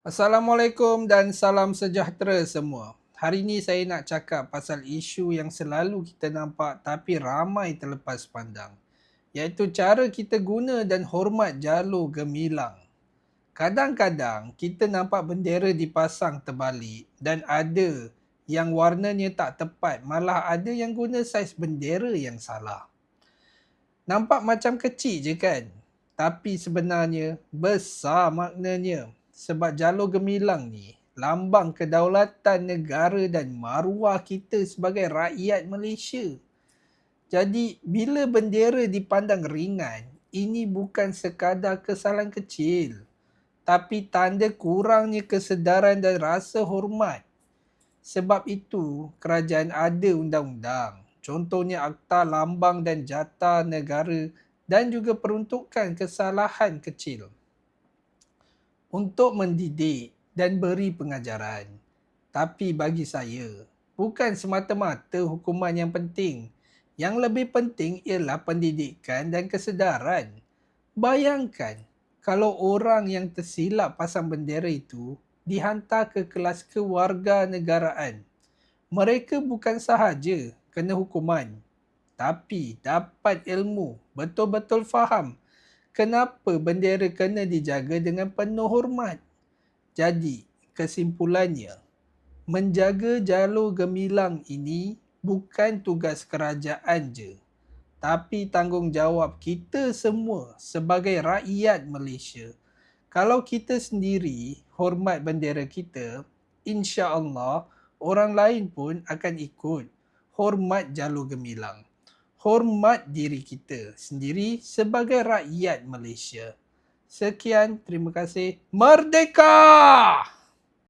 Assalamualaikum dan salam sejahtera semua. Hari ini saya nak cakap pasal isu yang selalu kita nampak tapi ramai terlepas pandang, iaitu cara kita guna dan hormat jalur gemilang. Kadang-kadang kita nampak bendera dipasang terbalik dan ada yang warnanya tak tepat, malah ada yang guna saiz bendera yang salah. Nampak macam kecil je kan? Tapi sebenarnya besar maknanya. Sebab jalur gemilang ni lambang kedaulatan negara dan maruah kita sebagai rakyat Malaysia. Jadi bila bendera dipandang ringan, ini bukan sekadar kesalahan kecil, tapi tanda kurangnya kesedaran dan rasa hormat. Sebab itu, kerajaan ada undang-undang. Contohnya Akta Lambang dan Jata Negara dan juga peruntukan kesalahan kecil untuk mendidik dan beri pengajaran. Tapi bagi saya, bukan semata-mata hukuman yang penting. Yang lebih penting ialah pendidikan dan kesedaran. Bayangkan kalau orang yang tersilap pasang bendera itu dihantar ke kelas kewarganegaraan. Mereka bukan sahaja kena hukuman, tapi dapat ilmu, betul-betul faham kenapa bendera kena dijaga dengan penuh hormat. Jadi, kesimpulannya, menjaga jalur gemilang ini bukan tugas kerajaan je, tapi tanggungjawab kita semua sebagai rakyat Malaysia. Kalau kita sendiri hormat bendera kita, insya-Allah orang lain pun akan ikut hormat jalur gemilang. Hormat diri kita sendiri sebagai rakyat Malaysia. Sekian, terima kasih. Merdeka!